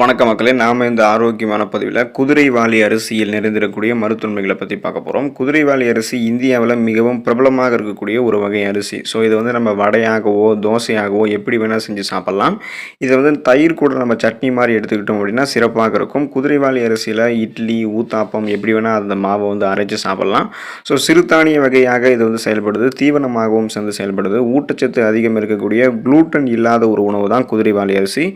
வணக்கம் மக்களே, நாம் இந்த ஆரோக்கியமான பதிவில் குதிரைவாலி அரிசியில் நிறைந்திருக்கக்கூடிய மருத்துவமைகளை பற்றி பார்க்க போகிறோம். குதிரைவாலி அரிசி இந்தியாவில் மிகவும் பிரபலமாக இருக்கக்கூடிய ஒரு வகை அரிசி. ஸோ இது நம்ம வடையாகவோ தோசையாகவோ எப்படி வேணால் செஞ்சு சாப்பிட்லாம். இதை தயிர் கூட நம்ம சட்னி மாதிரி எடுத்துக்கிட்டோம் அப்படின்னா சிறப்பாக இருக்கும். குதிரைவாலி அரிசியில் இட்லி ஊத்தாப்பம் எப்படி வேணால் அந்த மாவை அரைச்சி சாப்பிட்லாம். ஸோ சிறுதானிய வகையாக இது செயல்படுது. தீவனமாகவும் சேர்ந்து செயல்படுது. ஊட்டச்சத்து அதிகம் இருக்கக்கூடிய குளூட்டன் இல்லாத ஒரு உணவு தான் குதிரைவாலி அரிசி.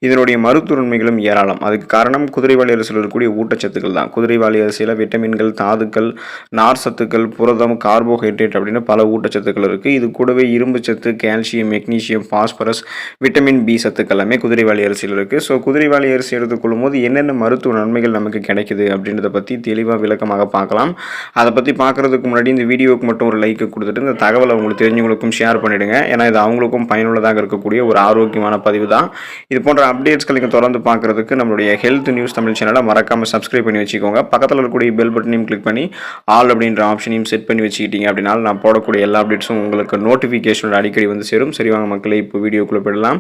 இதனுடைய மருத்துவன்மைகளும் ஏராளம். அதுக்கு காரணம் குதிரைவாலி அரிசியில் இருக்கக்கூடிய ஊட்டச்சத்துக்கள் தான். குதிரைவாலி அரிசியில் விட்டமின்கள், தாதுக்கள், நார் சத்துக்கள், புரதம், கார்போஹைட்ரேட் அப்படின்னு பல ஊட்டச்சத்துக்கள் இருக்குது. இது கூடவே இரும்பு சத்து, calcium, magnesium, phosphorus, vitamin b சத்துக்கள் எல்லாமே குதிரைவாலி அரிசியில் இருக்குது. ஸோ குதிரைவாலி அரிசி எடுத்துக்கொள்ளும் போது என்னென்ன மருத்துவ நன்மைகள் நமக்கு கிடைக்குது அப்படின்றத பற்றி தெளிவாக விளக்கமாக பார்க்கலாம். அதை பற்றி பார்க்குறதுக்கு முன்னாடி இந்த வீடியோவுக்கு மட்டும் ஒரு லைக் கொடுத்துட்டு இந்த தகவலை உங்களுக்கு தெரிஞ்சவங்களுக்கும் ஷேர் பண்ணிவிடுங்க. ஏன்னா இது அவங்களுக்கும் பயனுள்ளதாக இருக்கக்கூடிய ஒரு ஆரோக்கியமான பதிவு தான். இது போன்ற அப்டேட்ஸ்கள் நீங்கள் தொடர்ந்து பார்க்குறதுக்கு நம்மளுடைய ஹெல்த் நியூஸ் தமிழ் சேனலை மறக்காமல் சப்ஸ்கிரைப் பண்ணி வச்சுக்கோங்க. பக்கத்தில் இருக்கக்கூடிய பெல் பட்டனையும் கிளிக் பண்ணி ஆல் அப்படின்ற ஆப்ஷனையும் செட் பண்ணி வச்சுக்கிட்டீங்க அப்படின்னா நான் போடக்கூடிய எல்லா அப்டேட்ஸும் உங்களுக்கு நோட்டிஃபிகேஷனோட அடிக்கடி சேரும். சரி வாங்க மக்களே, இப்போ வீடியோக்குள்ளே போயிடலாம்.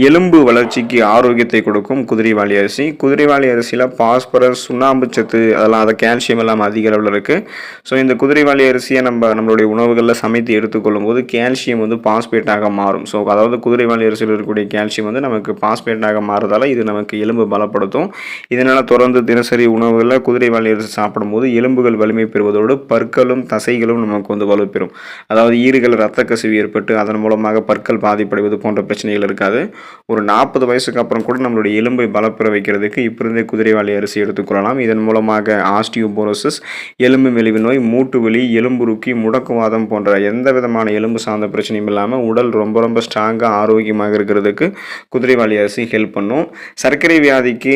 எலும்பு வளர்ச்சிக்கு ஆரோக்கியத்தை கொடுக்கும் குதிரைவாலி அரிசி. குதிரைவாலி அரிசியில் பாஸ்பரஸ், சுண்ணாம்பு சத்து, அதை கால்சியம் எல்லாம் அதிக அளவில் இருக்குது. ஸோ இந்த குதிரைவாலி அரிசியை நம்மளுடைய உணவுகளில் சமைத்து எடுத்துக்கொள்ளும் போது கால்சியம் பாஸ்பேட்டாக மாறும். ஸோ அதாவது குதிரைவாலி அரிசியில் இருக்கக்கூடிய கால்சியம் நமக்கு பாஸ்பேட்டாக மாறுறதால இது நமக்கு எலும்பு பலப்படுத்தும். இதனால் தொடர்ந்து தினசரி உணவுகளில் குதிரைவாலி அரிசி சாப்பிடும்போது எலும்புகள் வலிமை பெறுவதோடு பற்களும் தசைகளும் நமக்கு வலுப்பெறும். அதாவது ஈறுகள் இரத்த கசிவு ஏற்பட்டு அதன் மூலமாக பற்கள் பாதிப்படைவது போன்ற பிரச்சனைகள் இருக்காது. ஒரு 40 வயசுக்கு அப்புறம் கூட நம்மளுடைய எலும்பை பலப்பெற வைக்கிறதுக்கு இப்போ இருந்தே குதிரைவாலி அரிசி எடுத்துக்கொள்ளலாம். இதன் மூலமாக ஆஸ்டியோபோரோசிஸ், எலும்பு மெலிவு நோய், மூட்டு வலி, எலும்புருக்கி, முடக்குவாதம் போன்ற எந்த விதமான எலும்பு சார்ந்த பிரச்சனையும் இல்லாமல் உடல் ரொம்ப ஸ்ட்ராங்காக ஆரோக்கியமாக இருக்கிறதுக்கு குதிரைவாலி அரிசி ஹெல்ப் பண்ணும். சர்க்கரை வியாதிக்கு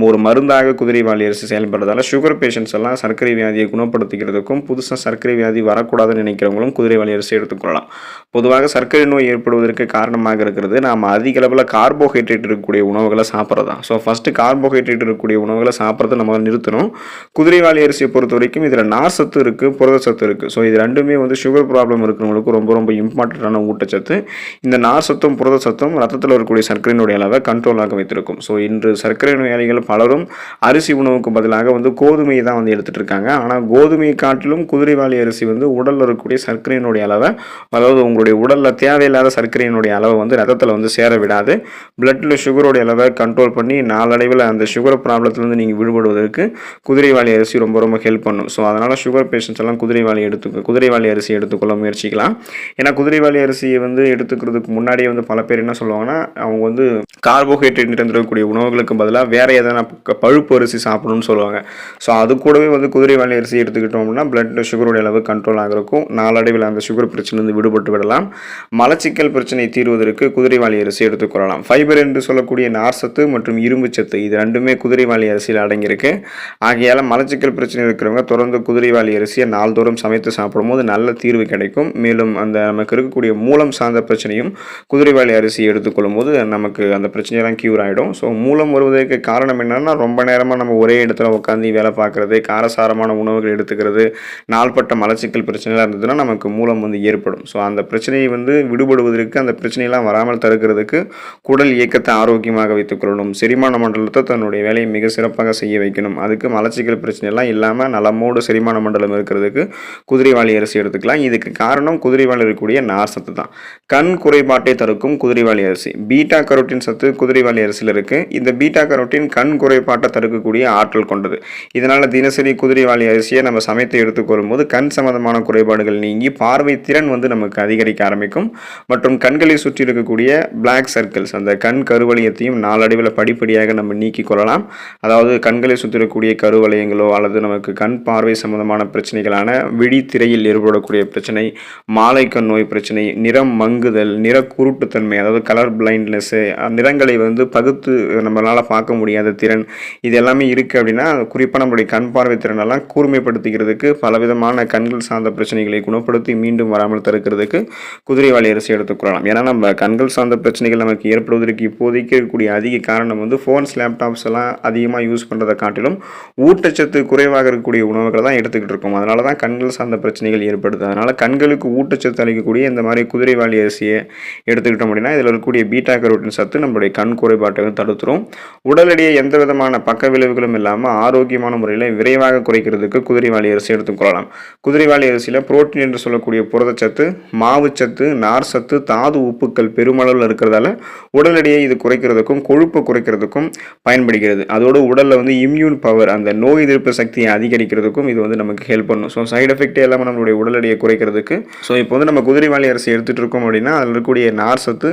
ஒரு மருந்தாக குதிரைவாலி அரிசி செயல்படுறதால சுகர் பேஷண்ட்ஸ் எல்லாம் சர்க்கரை வியாதியை குணப்படுத்திக்கிறதுக்கும் புதுசாக சர்க்கரை வியாதி வரக்கூடாதுன்னு நினைக்கிறவங்களும் குதிரைவாலி அரிசி எடுத்துக்கொள்ளலாம். பொதுவாக சர்க்கரை நோய் ஏற்படுவதற்கு காரணமாக இருக்கிறது நாம் அதிக அளவில் கார்போஹைட்ரேட் இருக்கக்கூடிய உணவுகளை சாப்பிட்றது தான். ஸோ ஃபஸ்ட்டு கார்போஹைட்ரேட் இருக்கக்கூடிய உணவுகளை சாப்பிட்றத நம்ம நிறுத்தணும். குதிரைவாலி அரிசியை பொறுத்த வரைக்கும் இதில் நார் சத்து இருக்குது, புரத சத்து இருக்குது. ஸோ இது ரெண்டுமே சுகர் ப்ராப்ளம் இருக்கிறவங்களுக்கு ரொம்ப இம்பார்ட்டண்ட்டான ஊட்டச்சத்து. இந்த நார் சத்தும் புரத சத்தும் ரத்தத்தில் இருக்கக்கூடிய சர்க்கரையினுடைய அளவை கண்ட்ரோலாக வைத்திருக்கும். ஸோ இன்று சர்க்கரை நோயாளிகள் பலரும் அரிசி உணவுக்கு பதிலாக கோதுமையை தான் எடுத்துகிட்டு இருக்காங்க. ஆனால் கோதுமையை காட்டிலும் குதிரைவாலி அரிசி உடலில் இருக்கக்கூடிய சர்க்கரையினுடைய அளவை, அதாவது உங்களுடைய உடலில் தேவையில்லாத சர்க்கரையினுடைய அளவை ரத்தத்தில் சேர விடாது. பிளட்டில் சுகருடைய அளவை கண்ட்ரோல் பண்ணி நாளடைவில் அந்த சுகர் ப்ராப்ளத்திலிருந்து நீங்கள் விடுபடுவதற்கு குதிரைவாலி அரிசி ரொம்ப ஹெல்ப் பண்ணும். ஸோ அதனால் சுகர் பேஷண்ட்ஸ் எல்லாம் குதிரைவாலி அரிசி எடுத்துக்கொள்ள முயற்சிக்கலாம். ஏன்னா குதிரைவாலி அரிசியை எடுத்துக்கிறதுக்கு முன்னாடியே பல பேர் என்ன சொல்லுவாங்கன்னா, அவங்க கார்போஹைட்ரேட் நிறைந்திருக்கக்கூடிய உணவுகளுக்கு பதிலாக வேறு எதனா பழுப்பு அரிசி சாப்பிடணும்னு சொல்லுவாங்க. ஸோ அது கூடவே குதிரைவாலி அரிசி எடுத்துக்கிட்டோம் அப்படின்னா பிளட்டில் சுகருடைய அளவு கண்ட்ரோல் ஆகிருக்கும். நாளடைவில் அந்த சுகர் பிரச்சனையிலிருந்து விடுபட்டு விடலாம். மலச்சிக்கல் பிரச்சனை தீர்வதற்கு குதிரைவாலி அரிசி எடுத்துக்கொள்ளலாம். ஃபைபர் என்று சொல்லக்கூடிய நார் சத்து மற்றும் இரும்பு சத்து இது ரெண்டுமே குதிரைவாலி அரிசியில் அடங்கியிருக்கு. ஆகையால் மலச்சிக்கல் பிரச்சனை இருக்கிறவங்க தொடர்ந்து குதிரைவாலி அரிசியை நாள்தோறும் சமைத்து சாப்பிடும்போது நல்ல தீர்வு கிடைக்கும். மேலும் அந்த நமக்கு இருக்கக்கூடிய மூலம் சார்ந்த பிரச்சனையும் குதிரைவாலி அரிசி எடுத்துக்கொள்ளும் போது நமக்கு அந்த பிரச்சனையெல்லாம் க்யூர் ஆகிடும். ஸோ மூலம் வருவதற்கு காரணம் என்னென்னா, ரொம்ப நேரமாக நம்ம ஒரே இடத்துல உட்காந்து வேலை பார்க்குறது, காரசாரமான உணவுகள் எடுத்துக்கிறது, நாள்பட்ட மலச்சிக்கல் பிரச்சனைலாம் இருந்ததுன்னா நமக்கு மூலம் ஏற்படும். ஸோ அந்த பிரச்சனையை விடுபடுவதற்கு, அந்த பிரச்சனையெல்லாம் வராமல் தடுக்கிறதுக்கு குடல் இயக்கத்தை ஆரோக்கியமாக வைத்துக்கொள்ளணும். செரிமான மண்டலத்தை தன்னுடைய வேலையை மிக சிறப்பாக செய்ய வைக்கணும். அதுக்கு மலச்சிக்கல் பிரச்சனையெல்லாம் இல்லாமல் நலமோடு செரிமான மண்டலம் இருக்கிறதுக்கு குதிரைவாலி அரிசி எடுத்துக்கலாம். இதுக்கு காரணம் குதிரைவாலி இருக்கக்கூடிய நார் சத்து தான். கண் குறைபாட்டை தடுக்கும் குதிரைவாலி அரிசி. பீட்டா கரோட்டின் சத்து குதிரைவாலி அரிசியில் இருக்குது. இந்த பீட்டா கரோட்டின் கண் குறைபாட்டை தடுக்கக்கூடிய ஆற்றல் கொண்டது. இதனால் தினசரி குதிரைவாலி அரிசியை நம்ம சமைத்து எடுத்துக்கொள்ளும் போது கண் சம்பந்தமான குறைபாடுகள் நீங்கி பார்வை திறன் நமக்கு அதிகரிக்க ஆரம்பிக்கும். மற்றும் கண்களை சுற்றி இருக்கக்கூடிய பிளாக் சர்க்கிள்ஸ், அந்த கண் கருவளையத்தையும் நாளடைவில் படிப்படியாக நம்ம நீக்கிக் கொள்ளலாம். அதாவது கண்களை சுற்றி இருக்கக்கூடிய கருவளையங்களோ அல்லது நமக்கு கண் பார்வை சம்பந்தமான பிரச்சனைகளான விழித்திரையில் ஏற்படக்கூடிய பிரச்சனை, மாலைக்கண் நோய் பிரச்சனை, நிறம் மங்குதல், நிற குருட்டுத்தன்மை, அதாவது கலர் பிளைண்ட்னஸ், நிறங்களை பகுத்து நம்மளால் பார்க்க முடியாத திறன், இது எல்லாமே இருக்குது அப்படின்னா குறிப்பாக நம்மளுடைய கண் பார்வை திறனெல்லாம் கூர்மைப்படுத்திக்கிறதுக்கு, பலவிதமான கண்கள் சார்ந்த பிரச்சனைகளை குணப்படுத்தி மீண்டும் வராமல் தடுக்கிறதுக்கு குதிரைவாலி அரிசி எடுத்துக்கொள்ளலாம். ஏன்னா நம்ம கண்கள் சார்ந்த பிரச்சனைகள் நமக்கு ஏற்படுவதற்கு இப்போதைக்கு இருக்கக்கூடிய அதிக காரணம் ஃபோன்ஸ், லேப்டாப்ஸ் எல்லாம் அதிகமாக யூஸ் பண்ணுறதை காட்டிலும் ஊட்டச்சத்து குறைவாக இருக்கக்கூடிய உணவுகளை தான் எடுத்துக்கிட்டு இருக்கோம். அதனால தான் கண்கள் சார்ந்த பிரச்சனைகள் ஏற்படுது. அதனால் கண்களுக்கு ஊட்டச்சத்து அளிக்கக்கூடிய இந்த மாதிரி குதிரைவாலி அரிசியை எடுத்துக்கிட்டோம் அப்படின்னா இதில் இருக்கக்கூடிய பீட்டா கரோட்டின் சத்து நம்மளுடைய கண் குறைபாட்டை தடுத்துரும். உடல் எடையை எந்த விதமான பக்க விளைவுகளும் இல்லாமல் ஆரோக்கியமான முறையில் விரைவாக குறைக்கிறதுக்கு குதிரைவாலி அரிசி எடுத்துக்கொள்ளலாம். குதிரைவாலி அரிசியில் புரோட்டீன் என்று சொல்லக்கூடிய புரதச்சத்து, மாவுச்சத்து, நார் சத்து, தாது உப்புக்கள் பெருமளவில் இருக்கிறதால உடல் எடையை இது குறைக்கிறதுக்கும் கொழுப்பு குறைக்கிறதுக்கும் பயன்படுகிறது. அதோடு உடலில் வந்து இம்யூன் பவர், அந்த நோய் எதிர்ப்பு சக்தியை அதிகரிக்கிறதுக்கும் இது வந்து நமக்கு ஹெல்ப் பண்ணும். ஸோ சைடு எஃபெக்ட் இல்லாமல் நம்மளுடைய உடல் எடையை குறைக்கிறதுக்கு இப்போ வந்து நம்ம குதிரைவாலி அரிசி எடுத்துகிட்டு இருக்கோம் அப்படின்னா அதில் இருக்கக்கூடிய நார் சத்து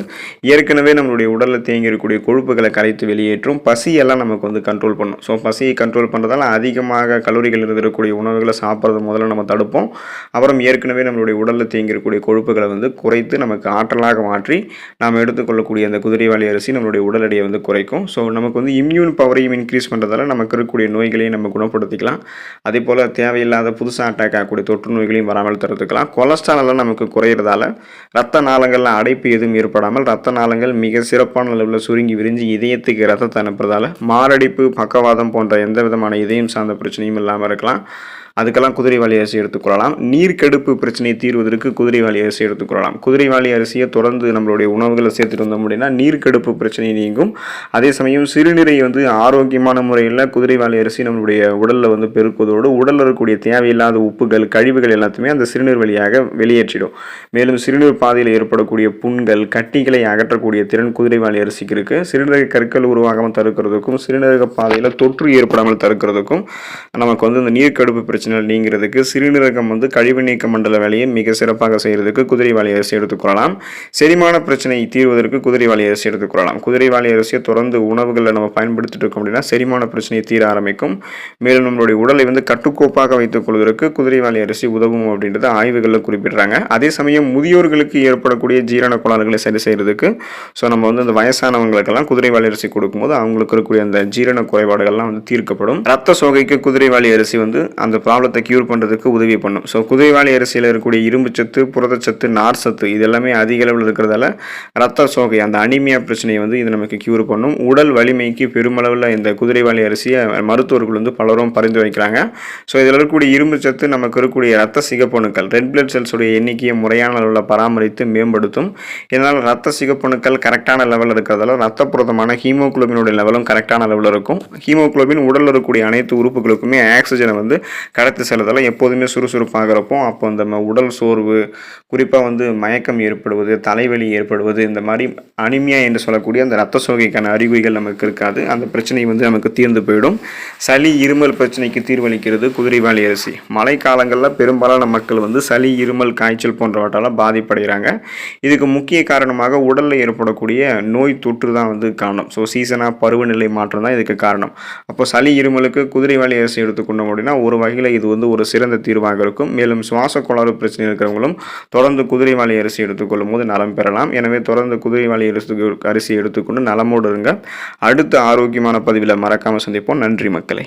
ஏற்கனவே நம்மளுடைய உடலில் தேங்கி இருக்கக்கூடிய கொழுப்புகளை கரைத்து வெளியேற்றும். பசியெல்லாம் நமக்கு வந்து கண்ட்ரோல் பண்ணும். ஸோ பசியை கண்ட்ரோல் பண்ணுறதால அதிகமாக கலோரிகள் இருக்கக்கூடிய உணவுகளை சாப்பிட்றது முதல்ல நம்ம தடுப்போம். அப்புறம் ஏற்கனவே நம்மளுடைய உடலில் தேங்கி இருக்கக்கூடிய கொழுப்புகளை வந்து குறைத்து நமக்கு ஆற்றலாக மாற்றி நாம் எடுத்துக்கொள்ளக்கூடிய அந்த குதிரைவாலி அரிசி நம்மளுடைய உடல் எடையை வந்து குறைக்கும். ஸோ நமக்கு வந்து இம்யூன் பவரையும் இன்க்ரீஸ் பண்ணுறதால நமக்கு இருக்கக்கூடிய நோய்களையும் நம்ம குணப்படுத்திக்கலாம். அதே போல் தேவையில்லாத புதுசாக அட்டாக் ஆகக்கூடிய தொற்று நோய்களையும் வராமல் தடுத்துக்கலாம். கொலஸ்ட்ரால் எல்லாம் நமக்கு குறையிறதால ரத்த நாளங்களில் அடைப்பு எதுவும் ஏற்படாமல் ரத்த நாளங்கள் மிக சிறப்பான அளவில் சுருங்கி விரிஞ்சு இதயத்துக்கு ரத்தத்தை அனுப்புறதால மாரடைப்பு, பக்கவாதம் போன்ற எந்த விதமான இதயம் சார்ந்த பிரச்சனையும் இல்லாமல் இருக்கலாம். அதுக்கெல்லாம் குதிரைவாலி அரிசி எடுத்துக்கொள்ளலாம். நீர்க்கடுப்பு பிரச்சனையை தீர்வதற்கு குதிரைவாலி அரிசி எடுத்துக்கொள்ளலாம். குதிரைவாலி அரிசியை தொடர்ந்து நம்மளுடைய உணவுகளை சேர்த்துட்டு வந்தோம் அப்படின்னா நீர்க்கடுப்பு பிரச்சனை நீங்கும். அதே சமயம் சிறுநீரை வந்து ஆரோக்கியமான முறையில் குதிரைவாலி அரிசி நம்மளுடைய உடலில் வந்து பெருக்குவதோடு உடலில் இருக்கக்கூடிய தேவையில்லாத உப்புகள், கழிவுகள் எல்லாத்தையுமே அந்த சிறுநீர் வழியாக வெளியேற்றிடும். மேலும் சிறுநீர் பாதையில் ஏற்படக்கூடிய புண்கள், கட்டிகளை அகற்றக்கூடிய திறன் குதிரைவாலி அரிசிக்கு இருக்குது. சிறுநீரக கற்கள் உருவாகாமல் தடுக்கிறதுக்கும் சிறுநீரக பாதையில் தொற்று ஏற்படாமல் தடுக்கிறதுக்கும் நமக்கு வந்து இந்த நீர்க்கடுப்பு பிரச்சனை நீங்கிறதுக்கு சிறுநீரகம் வந்து கழிவு நீக்க மண்டல வேலையை மிக சிறப்பாக செய்யறதுக்கு குதிரைவாலி அரிசி எடுத்துக்கொள்ளலாம். செரிமான பிரச்சனை தீர்வதற்கு குதிரைவாலி அரிசி எடுத்துக்கொள்ளலாம். குதிரைவாலி அரிசியை தொடர்ந்து உணவுகளில் நம்ம பயன்படுத்திட்டு இருக்கோம் அப்படின்னா செரிமான பிரச்சனையை தீர ஆரம்பிக்கும். மேலும் நம்மளுடைய உடலை வந்து கட்டுக்கோப்பாக வைத்துக் கொள்வதற்கு குதிரைவாலி அரிசி உதவும் அப்படின்றத ஆய்வுகளில் குறிப்பிடுறாங்க. அதே சமயம் முதியோர்களுக்கு ஏற்படக்கூடிய ஜீரண கோளாறுகளை சரி செய்யறதுக்கு நம்ம வந்து அந்த வயசானவங்களுக்கெல்லாம் குதிரைவாலி அரிசி கொடுக்கும்போது அவங்களுக்கு இருக்கக்கூடிய அந்த ஜீரண குறைபாடுகள்லாம் வந்து தீர்க்கப்படும். ரத்த சோகைக்கு குதிரைவாலி அரிசி வந்து அந்த ப்ராப்ளத்தை கியூர் பண்ணுறதுக்கு உதவி பண்ணும். ஸோ குதிரைவாலி அரிசியில் இருக்கக்கூடிய இரும்பு சத்து, புரதச்சத்து, நார் சத்து இது எல்லாமே அதிக அளவில் இருக்கிறதால ரத்த சோகை, அந்த அனிமியா பிரச்சனையை வந்து இது நமக்கு கியூர் பண்ணும். உடல் வலிமைக்கு பெருமளவில் இந்த குதிரைவாலி அரிசியை மருத்துவர்கள் வந்து பலரும் பரிந்துரைக்கிறாங்க. ஸோ இதில் இருக்கக்கூடிய இரும்பு சத்து நமக்கு இருக்கக்கூடிய ரத்த சிகப்பணுக்கள், ரெட் பிளட் செல்ஸுடைய எண்ணிக்கையை முறையான அளவில் பராமரித்து மேம்படுத்தும். இதனால் ரத்த சிகப்பணுக்கள் கரெக்டான லெவலில் இருக்கிறதால ரத்த புரதமான ஹீமோகுளோபினுடைய லெவலும் கரெக்டான அளவில் இருக்கும். ஹீமோகுளோபின் உடலில் இருக்கக்கூடிய அனைத்து உறுப்புகளுக்குமே ஆக்சிஜனை வந்து கடத்து செல்றதால எப்போதுமே சுறுசுறுப்பாக இருப்போம். அப்போ அந்த உடல் சோர்வு, குறிப்பாக வந்து மயக்கம் ஏற்படுவது, தலைவலி ஏற்படுவது, இந்த மாதிரி அனிமியா என்று சொல்லக்கூடிய அந்த ரத்த சோகைக்கான அறிகுறிகள் நமக்கு இருக்காது. அந்த பிரச்சனை வந்து நமக்கு தீர்ந்து போயிடும். சளி, இருமல் பிரச்சனைக்கு தீர்வளிக்கிறது குதிரைவாலி அரிசி. மழை காலங்களில் பெரும்பாலான மக்கள் வந்து சளி, இருமல், காய்ச்சல் போன்றவற்றால் பாதிப்படைகிறாங்க. இதுக்கு முக்கிய காரணமாக உடலில் ஏற்படக்கூடிய நோய் தொற்று தான் வந்து காரணம். ஸோ சீசனாக பருவநிலை மாற்றம் தான் இதுக்கு காரணம். அப்போ சளி, இருமலுக்கு குதிரைவாலி அரிசி எடுத்துக்கொண்டோம் அப்படின்னா ஒரு வகையில் இது வந்து ஒரு சிறந்த தீர்வாக இருக்கும். மேலும் சுவாச கோளாறு பிரச்சனை இருக்கிறவங்களும் தொடர்ந்து குதிரைவாலி அரிசி எடுத்துக்கொள்ளும் போது நலம் பெறலாம். எனவே தொடர்ந்து குதிரைவாலி அரிசி எடுத்துக்கொண்டு நலமோடு இருங்க. அடுத்த ஆரோக்கியமான பதிவில் மறக்காமல் சந்திப்போம். நன்றி மக்களே.